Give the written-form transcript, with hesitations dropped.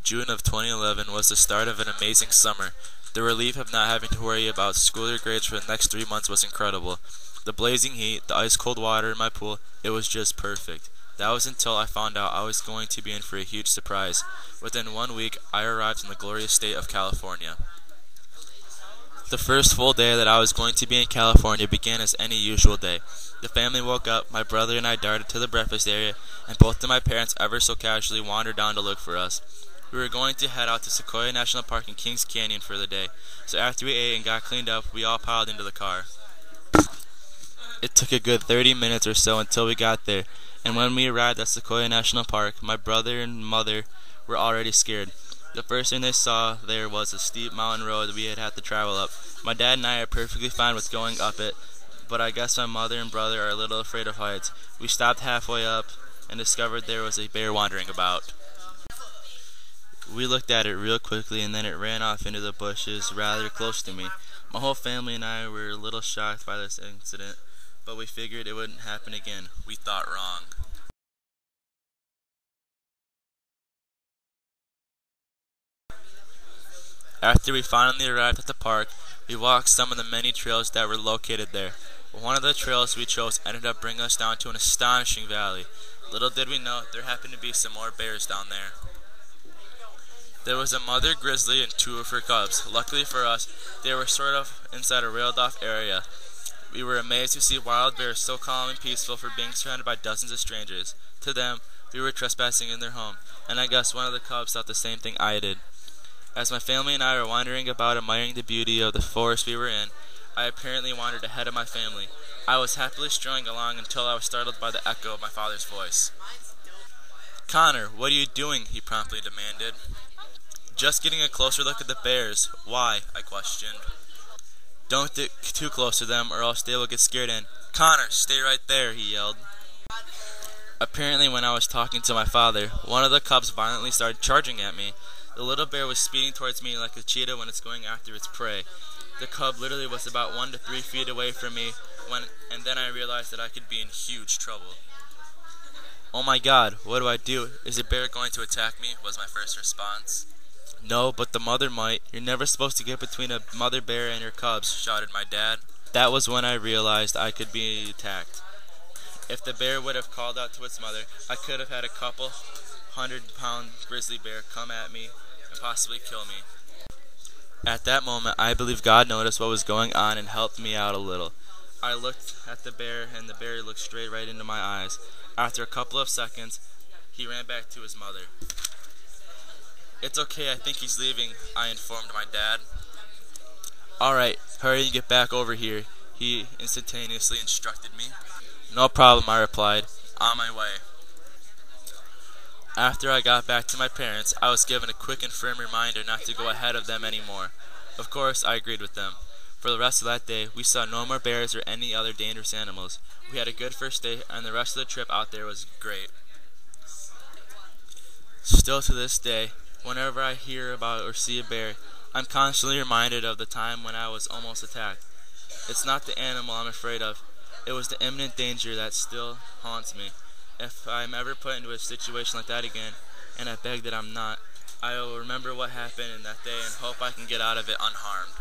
June of 2011 was the start of an amazing summer. The relief of not having to worry about school or grades for the next 3 months was incredible. The blazing heat, the ice-cold water in my pool, it was just perfect. That was until I found out I was going to be in for a huge surprise. Within 1 week, I arrived in the glorious state of California. The first full day that I was going to be in California began as any usual day. The family woke up, my brother and I darted to the breakfast area, and both of my parents ever so casually wandered down to look for us. We were going to head out to Sequoia National Park in Kings Canyon for the day, so after we ate and got cleaned up, we all piled into the car. It took a good 30 minutes or so until we got there, and when we arrived at Sequoia National Park, my brother and mother were already scared. The first thing they saw there was a steep mountain road we had to travel up. My dad and I are perfectly fine with going up it, but I guess my mother and brother are a little afraid of heights. We stopped halfway up and discovered there was a bear wandering about. We looked at it real quickly and then it ran off into the bushes rather close to me. My whole family and I were a little shocked by this incident, but we figured it wouldn't happen again. We thought wrong. After we finally arrived at the park, we walked some of the many trails that were located there. One of the trails we chose ended up bringing us down to an astonishing valley. Little did we know, there happened to be some more bears down there. There was a mother grizzly and two of her cubs. Luckily for us, they were sort of inside a railed-off area. We were amazed to see wild bears so calm and peaceful for being surrounded by dozens of strangers. To them, we were trespassing in their home, and I guess one of the cubs thought the same thing I did. As my family and I were wandering about admiring the beauty of the forest we were in, I apparently wandered ahead of my family. I was happily strolling along until I was startled by the echo of my father's voice. "Connor, what are you doing?" he promptly demanded. "Just getting a closer look at the bears." "Why?" I questioned. "Don't get too close to them or else they will get scared and—" "Connor, stay right there," he yelled. Apparently when I was talking to my father, one of the cubs violently started charging at me. The little bear was speeding towards me like a cheetah when it's going after its prey. The cub literally was about 1 to 3 feet away from me and then I realized that I could be in huge trouble. "Oh my God, what do I do? Is the bear going to attack me?" was my first response. "No, but the mother might. You're never supposed to get between a mother bear and her cubs," shouted my dad. That was when I realized I could be attacked. If the bear would have called out to its mother, I could have had a couple 100-pound grizzly bear come at me and possibly kill me. At that moment, I believe God noticed what was going on and helped me out a little. I looked at the bear and the bear looked straight right into my eyes. After a couple of seconds, he ran back to his mother. "It's okay, I think he's leaving," I informed my dad. "Alright, hurry and get back over here," he instantaneously instructed me. "No problem," I replied. "On my way." After I got back to my parents, I was given a quick and firm reminder not to go ahead of them anymore. Of course, I agreed with them. For the rest of that day, we saw no more bears or any other dangerous animals. We had a good first day, and the rest of the trip out there was great. Still to this day, whenever I hear about or see a bear, I'm constantly reminded of the time when I was almost attacked. It's not the animal I'm afraid of. It was the imminent danger that still haunts me. If I'm ever put into a situation like that again, and I beg that I'm not, I will remember what happened in that day and hope I can get out of it unharmed.